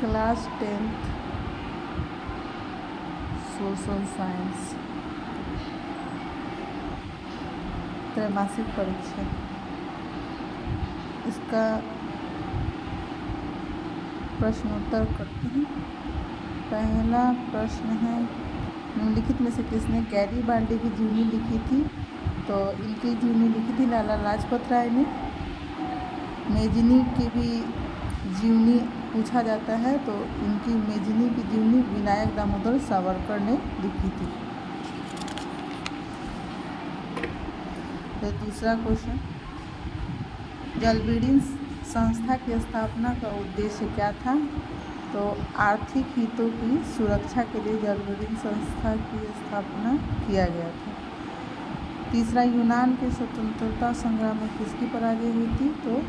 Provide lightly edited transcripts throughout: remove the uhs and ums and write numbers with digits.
Class 10th social science त्रैमासिक परीक्षा। इसका प्रश्नोत्तर करते हैं। पहला प्रश्न है, निम्नलिखित में से किसने गैरीबाल्डी की जीवनी लिखी थी? तो इनकी जीवनी लिखी थी लाला लाजपत राय ने। मेजनी की भी जीवनी पूछा जाता है, तो इनकी मेजनी की जीवनी विनायक दामोदर सावरकर ने लिखी थी। तो दूसरा क्वेश्चन, जलबीडिन संस्था की स्थापना का उद्देश्य क्या था? तो आर्थिक हितों की सुरक्षा के लिए जलबीडिन संस्था की स्थापना किया गया था। तीसरा, यूनान के स्वतंत्रता संग्राम में किसकी पराजय हुई थी? तो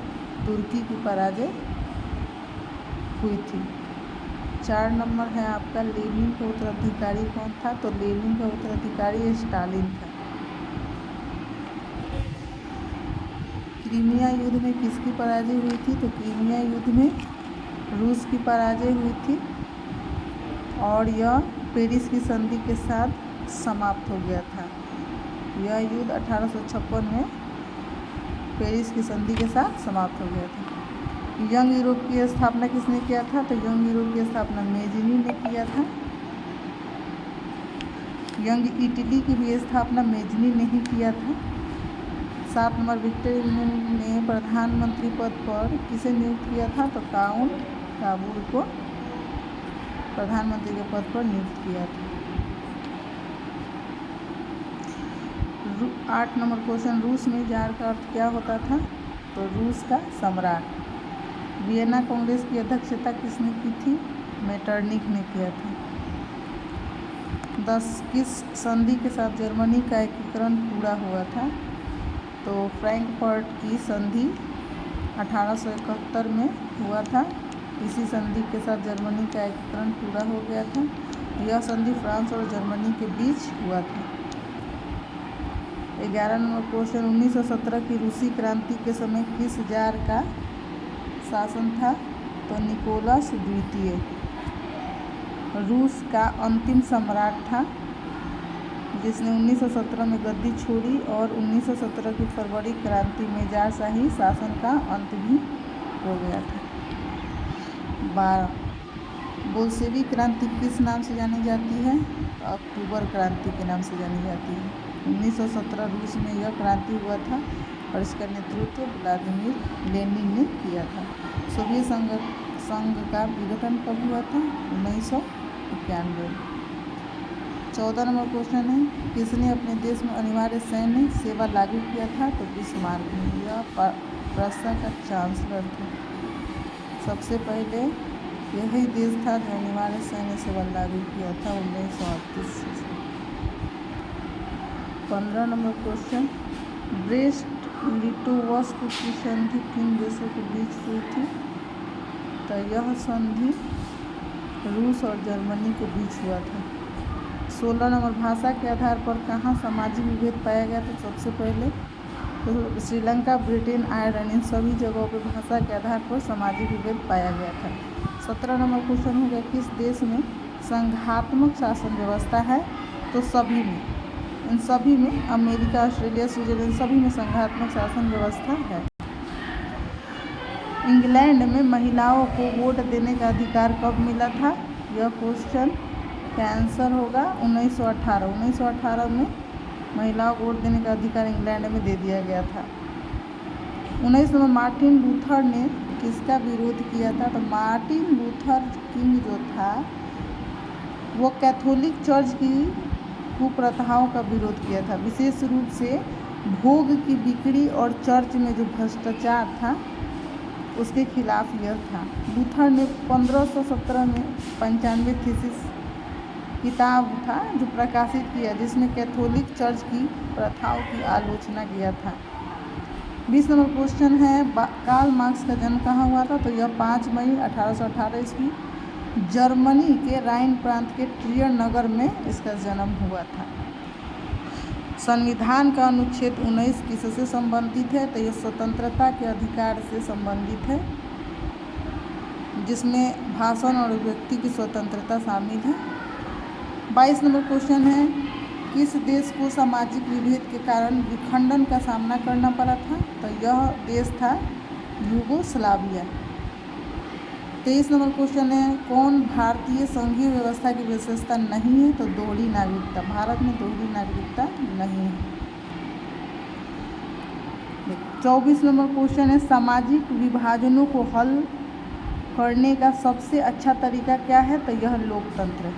तुर्की की पराजय हुई थी। 4 नंबर है आपका, लेनिन का उत्तराधिकारी कौन था? तो लेनिन का उत्तराधिकारी स्टालिन था। क्रीमिया युद्ध में किसकी पराजय हुई थी? तो क्रीमिया युद्ध में रूस की पराजय हुई थी और यह पेरिस की संधि के साथ समाप्त हो गया था। यह युद्ध 1856 में पेरिस की संधि के साथ समाप्त हो गया था। यंग यूरोप की स्थापना किसने किया था? तो यंग यूरोप की स्थापना मेजनी ने किया था। यंग इटली की भी स्थापना मेजनी ने ही किया था। 7 नंबर, विक्टर एम्यूल ने प्रधानमंत्री पद पर किसे नियुक्त किया था? तो काउंट काबूल को प्रधानमंत्री के पद पर नियुक्त किया था। 8 नंबर क्वेश्चन, रूस में जार का अर्थ क्या होता था? तो रूस का सम्राट। वियना कांग्रेस की अध्यक्षता किसने की थी? मेटरनिख ने किया था। 10, किस संधि के साथ जर्मनी का एकीकरण पूरा हुआ था? तो फ्रैंकफर्ट की संधि 1871 में हुआ था। इसी संधि के साथ जर्मनी का एकीकरण पूरा हो गया था। यह संधि फ्रांस और जर्मनी के बीच हुआ था। 11 नंबर क्वेश्चन, 1917 की रूसी क्रांति के समय किस जार का शासन था? तो निकोलस द्वितीय रूस का अंतिम सम्राट था, जिसने 1917 में गद्दी छोड़ी और 1917 की फरवरी क्रांति में जारशाही शासन का अंत भी हो गया था। 12, बोल्शेविक क्रांति किस नाम से जानी जाती है? तो अक्टूबर क्रांति के नाम से जानी जाती है। 1917 रूस में यह क्रांति हुआ था और इसका नेतृत्व व्लादिमीर लेनिन ने किया था। सोवियत संघ का विघटन कब हुआ था? 1991। 14 नंबर क्वेश्चन है, किसने अपने देश में अनिवार्य सैन्य सेवा लागू किया था? तो बिस्मार्क ने। यह प्रूसिया का चांसलर था। सबसे पहले यही देश था जो अनिवार्य सैन्य सेवा लागू किया था 1938 से। 15 नंबर क्वेश्चन, ब्रेस्ट लिटोवस्क की संधि किन देशों के बीच हुई थी? तो यह संधि रूस और जर्मनी के बीच हुआ था। 16 नंबर, भाषा के आधार पर कहाँ सामाजिक विभेद पाया गया? तो सबसे पहले तो श्रीलंका, ब्रिटेन, आयरलैंड, इन सभी जगहों पर भाषा के आधार पर सामाजिक विभेद पाया गया था। 17 नंबर क्वेश्चन हो गया, किस देश में संघात्मक शासन व्यवस्था है? तो सभी में, इन सभी में, अमेरिका, ऑस्ट्रेलिया, स्विट्जरलैंड, सभी में संघात्मक शासन व्यवस्था है। इंग्लैंड में महिलाओं को वोट देने का अधिकार कब मिला था? यह क्वेश्चन का आंसर होगा 1918 में महिलाओं को वोट देने का अधिकार इंग्लैंड में दे दिया गया था। 19 नंबर, मार्टिन लूथर ने किसका विरोध किया था? तो मार्टिन लूथर किंग जो था वो कैथोलिक चर्च की कुप्रथाओं का विरोध किया था, विशेष रूप से भोग की बिक्री और चर्च में जो भ्रष्टाचार था उसके खिलाफ यह था। लूथर ने 1517 में 95 थीसिस किताब था जो प्रकाशित किया, जिसमें कैथोलिक चर्च की प्रथाओं की आलोचना किया था। 20 नंबर क्वेश्चन है, कार्ल मार्क्स का जन्म कहाँ हुआ था? तो यह 5 मई 1818 ईस्वी जर्मनी के राइन प्रांत के ट्रियर नगर में इसका जन्म हुआ था। संविधान का अनुच्छेद 19 किससे संबंधित है? तो यह स्वतंत्रता के अधिकार से संबंधित है, जिसमें भाषण और व्यक्ति की स्वतंत्रता शामिल है। 22 नंबर क्वेश्चन है, किस देश को सामाजिक विभेद के कारण विखंडन का सामना करना पड़ा था? तो यह देश था यूगोस्लाविया। 23 नंबर क्वेश्चन है, कौन भारतीय संघीय व्यवस्था की विशेषता नहीं है? तो दोहरी नागरिकता। भारत में दोहरी नागरिकता नहीं है। 24 नंबर क्वेश्चन है, सामाजिक विभाजनों को हल करने का सबसे अच्छा तरीका क्या है? तो यह लोकतंत्र है।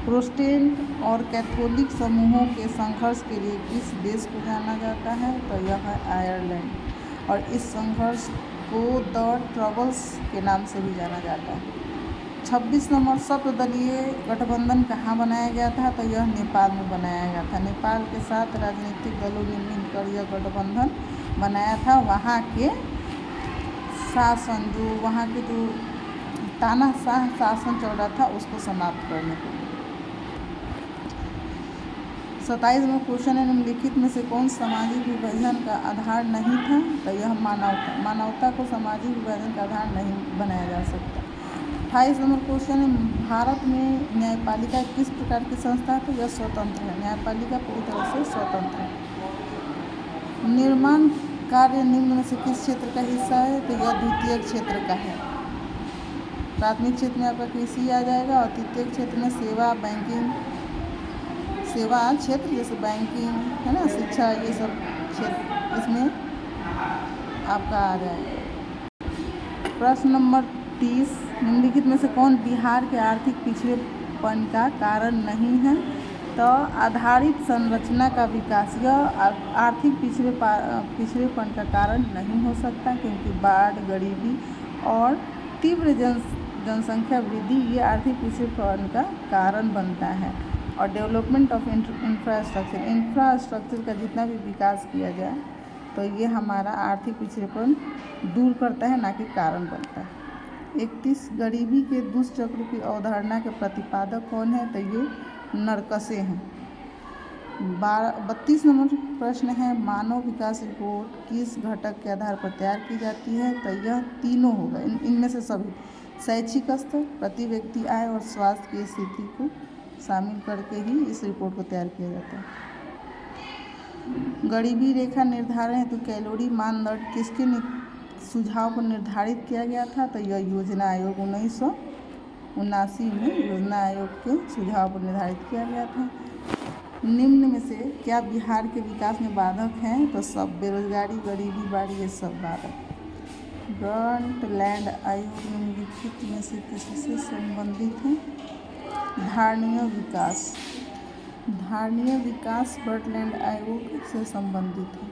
प्रोटेस्टेंट और कैथोलिक समूहों के संघर्ष के लिए किस देश को जाना जाता है? तो यह है आयरलैंड, और इस संघर्ष को द ट्रबल्स के नाम से भी जाना जाता है। 26 नंबर, सर्वदलीय गठबंधन कहाँ बनाया गया था? तो यह नेपाल में बनाया गया था। नेपाल के साथ राजनीतिक दलों ने मिलकर यह गठबंधन बनाया था। वहाँ के शासन वहाँ के जो तानाशाह शासन चल रहा था उसको समाप्त करने के लिए। 27 में क्वेश्चन है, निम्नलिखित में से कौन सामाजिक विभाजन का आधार नहीं था? तो यह मानवता को सामाजिक विभाजन का आधार नहीं बनाया जा सकता। 28 नंबर क्वेश्चन है, भारत में न्यायपालिका किस प्रकार की संस्था है? तो यह स्वतंत्र है। न्यायपालिका पूरी तरह से स्वतंत्र है। निर्माण कार्य निम्न में से किस क्षेत्र का हिस्सा है? तो यह द्वितीय क्षेत्र का है। प्राथमिक क्षेत्र में आपका कृषि आ जाएगा, और तृतीय क्षेत्र में सेवा क्षेत्र जैसे बैंकिंग है ना, शिक्षा, ये सब क्षेत्र इसमें आपका आ जाएगा। प्रश्न नंबर 30, निम्नलिखित में से कौन बिहार के आर्थिक पिछड़ेपन का कारण नहीं है? तो आधारित संरचना का विकास यह आर्थिक पिछड़ेपन का कारण नहीं हो सकता, क्योंकि बाढ़, गरीबी और तीव्र जनसंख्या वृद्धि ये आर्थिक पिछड़ेपन का कारण बनता है। और डेवलपमेंट ऑफ इंफ्रास्ट्रक्चर का जितना भी विकास किया जाए तो ये हमारा आर्थिक पिछड़ेपन दूर करता है, ना कि कारण बनता है। 31, गरीबी के दुष्चक्र की अवधारणा के प्रतिपादक कौन है? तो ये नरकसे हैं। 32 नंबर प्रश्न है, मानव विकास रिपोर्ट किस घटक के आधार पर तैयार की जाती है? तो यह तीनों होगा, इनमें से सभी। शैक्षिक स्तर, प्रति व्यक्ति आय और स्वास्थ्य की स्थिति को शामिल करके ही इस रिपोर्ट को तैयार किया जाता है। गरीबी रेखा निर्धारण हेतु कैलोरी मानदंड किसके सुझाव पर निर्धारित किया गया था? तो यह योजना आयोग 1979 में योजना आयोग के सुझाव पर निर्धारित किया गया था। निम्न में से क्या बिहार के विकास में बाधक हैं? तो सब, बेरोजगारी, गरीबी, बाढ़, ये सब बाधक। ब्रंटलैंड आयोग निम्नलिखित में से किससे संबंधित है? धारणीय विकास ब्रंटलैंड आयोग से संबंधित है।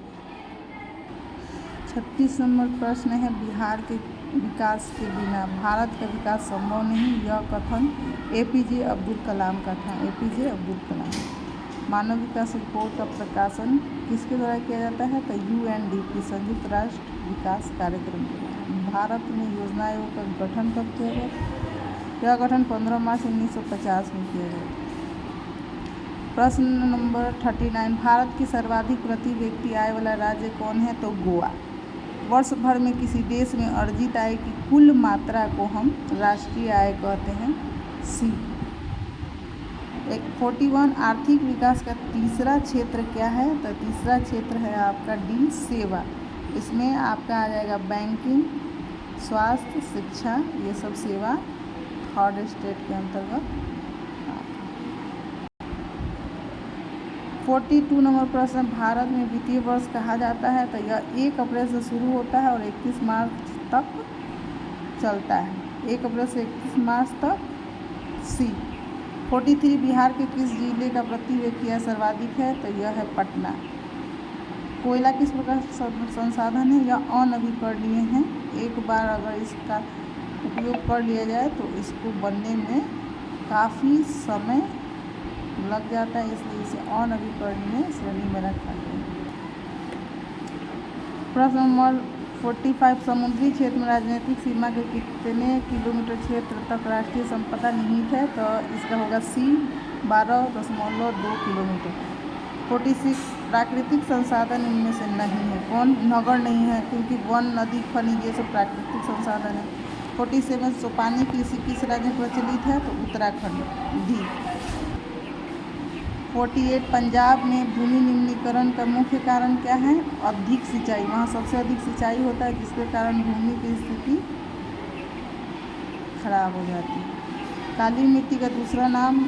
36 नंबर प्रश्न है, बिहार के विकास के बिना भारत का विकास संभव नहीं, यह कथन APJ अब्दुल कलाम का था। APJ अब्दुल कलाम। मानव विकास रिपोर्ट का प्रकाशन किसके द्वारा किया जाता है? तो UNDP, संयुक्त राष्ट्र विकास कार्यक्रम के द्वारा। भारत में योजना आयोग का गठन कब किया गया? यह गठन 15 मार्च 1950 में किया गया। प्रश्न नंबर 39, भारत की सर्वाधिक प्रति व्यक्ति आय वाला राज्य कौन है? तो गोवा। वर्ष भर में किसी देश में अर्जित आय की कुल मात्रा को हम राष्ट्रीय आय कहते हैं, C। 41, आर्थिक विकास का तीसरा क्षेत्र क्या है? तो तीसरा क्षेत्र है आपका D, सेवा। इसमें आपका आ जाएगा बैंकिंग, स्वास्थ्य, शिक्षा, ये सब सेवा थर्ड स्टेट के अंतर्गत। 42 नंबर प्रश्न, भारत में वित्तीय वर्ष कहा जाता है? तो यह 1 अप्रैल से शुरू होता है और 31 मार्च तक चलता है। 1 अप्रैल से 31 मार्च तक, C। 43, बिहार के किस जिले का प्रति व्यक्ति आय सर्वाधिक है? तो यह है पटना। कोयला किस प्रकार संसाधन है? यह अनवीकरणीय है। एक बार अगर इसका उपयोग कर लिया जाए तो इसको बनने में काफ़ी समय लग जाता है, इसलिए इसे अनवीकरणीय श्रेणी में रखा गया है। प्रश्न नंबर 45, समुद्री क्षेत्र में राजनीतिक सीमा के कितने किलोमीटर क्षेत्र तक राष्ट्रीय संपदा निहित है? तो इसका होगा C, 12.2 किलोमीटर। 46, प्राकृतिक संसाधन इनमें से नहीं है। कौन? नगर नहीं है, क्योंकि वन, नदी, खनिज ये सब प्राकृतिक संसाधन है। 47 सोपानी कृषि किस राज्य में प्रचलित है? तो उत्तराखंड डी। 48 पंजाब में भूमि निम्नीकरण का मुख्य कारण क्या है? अधिक सिंचाई। वहाँ सबसे अधिक सिंचाई होता है जिसके कारण भूमि की स्थिति खराब हो जाती है। काली मिट्टी का दूसरा नाम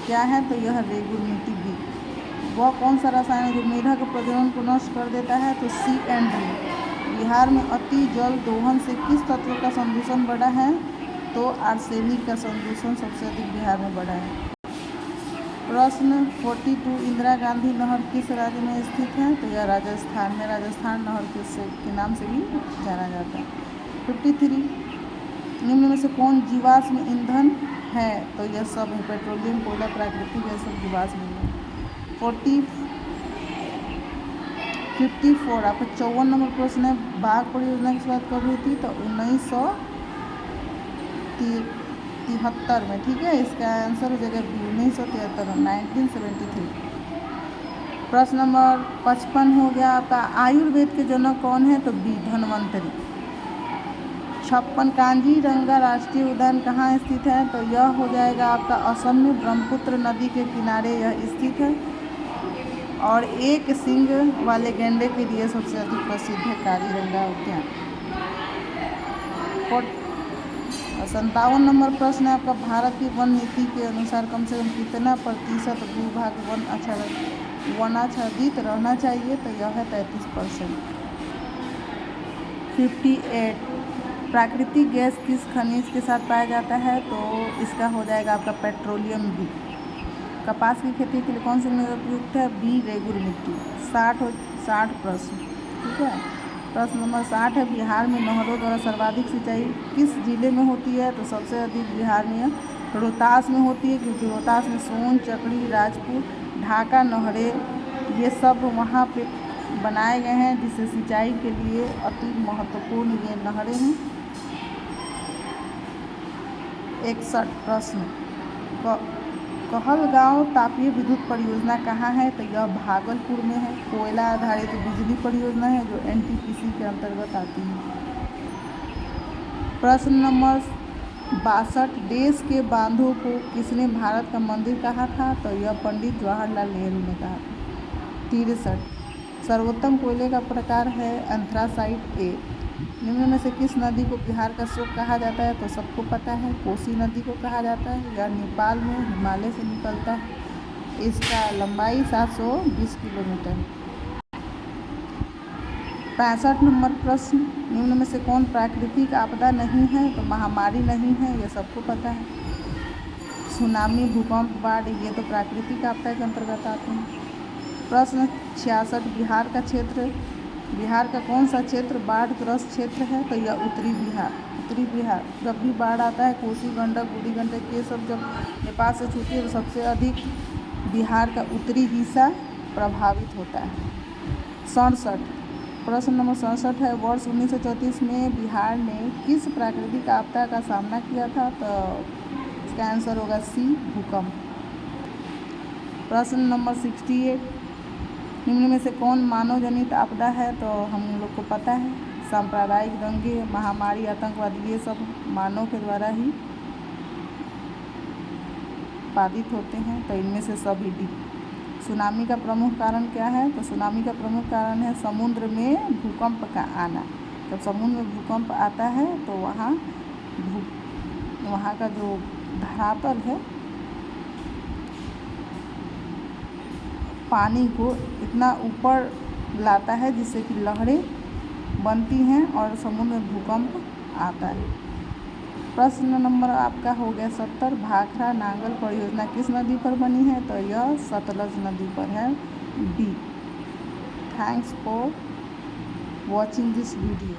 क्या है? तो यह रेगुर मिट्टी भी। वह कौन सा रसायन है जो मेढक के प्रजनन को नष्ट कर देता है? तो C&D। बिहार में अति जल दोहन से किस तत्व का संदूषण बढ़ा है? तो आर्सेनिक का संदूषण सबसे अधिक बिहार में बढ़ा है। प्रश्न 42 इंदिरा गांधी नहर किस राज्य में स्थित है? तो यह राजस्थान में राजस्थान नहर के नाम से भी जाना जाता है। 53 निम्न में से कौन जीवाश्म ईंधन है? तो यह सब है पेट्रोलियम, कोयला, प्राकृतिक, यह सब जीवाश्म ईंधन। 54 आपका 54 नंबर प्रश्न है, बाघ परियोजना की शुरुआत कब हुई थी? तो 1973 में। ठीक है, इसका आंसर हो जाएगा बी 1973 में, 1973। प्रश्न नंबर 55 हो गया आपका, आयुर्वेद के जनक कौन है? तो बी धन्वंतरी। 56 काजीरंगा राष्ट्रीय उद्यान कहाँ स्थित है? तो यह हो जाएगा आपका असम में, ब्रह्मपुत्र नदी के किनारे यह स्थित है और एक सींग वाले गैंडे के लिए सबसे अधिक प्रसिद्ध है काजीरंगा उद्यान। 57 नंबर प्रश्न है आपका, भारत की वन नीति के अनुसार कम से कम कितना प्रतिशत भूभाग वनाच्छादित रहना चाहिए? तो यह है 33%। 58 प्राकृतिक गैस किस खनिज के साथ पाया जाता है? तो इसका हो जाएगा आपका पेट्रोलियम भी। कपास की खेती के लिए कौन सी मिट्टी उपयुक्त है? बी रेगुर मिट्टी। 60 प्रश्न। ठीक है, प्रश्न नंबर 60 है, बिहार में नहरों द्वारा सर्वाधिक सिंचाई किस जिले में होती है? तो सबसे अधिक बिहार में रोहतास में होती है, क्योंकि रोहतास में सोन, चकड़ी, राजपुर, ढाका नहरें ये सब वहाँ पे बनाए गए हैं जिससे सिंचाई के लिए अति महत्वपूर्ण ये नहरें हैं। 61 प्रश्न, कहलगांव तापीय विद्युत परियोजना कहाँ है? तो यह भागलपुर में है। कोयला आधारित बिजली परियोजना है जो NTPC के अंतर्गत आती है। प्रश्न नंबर 62 देश के बांधों को किसने भारत का मंदिर कहा था? तो यह पंडित जवाहरलाल नेहरू ने कहा था। 63 सर्वोत्तम कोयले का प्रकार है एंथ्रासाइट A। निम्न में से किस नदी को बिहार का शोक कहा जाता है? तो सबको पता है, कोसी नदी को कहा जाता है। यह नेपाल में हिमालय से निकलता है। इसका लंबाई 720 किलोमीटर है। 65 नंबर प्रश्न, निम्न में से कौन प्राकृतिक आपदा नहीं है? तो महामारी नहीं है, यह सबको पता है। सुनामी, भूकंप, बाढ़ ये तो प्राकृतिक आपदा के अंतर्गत आते हैं। प्रश्न 66 बिहार का कौन सा क्षेत्र बाढ़ग्रस्त क्षेत्र है? तो यह उत्तरी बिहार। जब भी बाढ़ आता है, कोसी, गंडक, बूढ़ी गंडक ये सब जब नेपाल से छूती है तो सबसे अधिक बिहार का उत्तरी हिस्सा प्रभावित होता है। 67 प्रश्न नंबर 67 है, वर्ष 1934 में बिहार ने किस प्राकृतिक आपदा का सामना किया था? तो इसका आंसर होगा सी भूकंप। प्रश्न नंबर 68 निम्न में से कौन मानव जनित आपदा है? तो हम लोग को पता है, सांप्रदायिक दंगे, महामारी, आतंकवाद ये सब मानव के द्वारा ही बाधित होते हैं। तो इनमें से सभी डी। सुनामी का प्रमुख कारण क्या है? तो सुनामी का प्रमुख कारण है समुद्र में भूकंप का आना। जब समुद्र में भूकंप आता है तो वहाँ का जो धरातल है पानी को इतना ऊपर लाता है जिससे कि लहरें बनती हैं और समुद्र में भूकंप आता है। प्रश्न नंबर आपका हो गया 70, भाखड़ा नांगल परियोजना किस नदी पर बनी है? तो यह सतलज नदी पर है, D. Thanks for watching this video.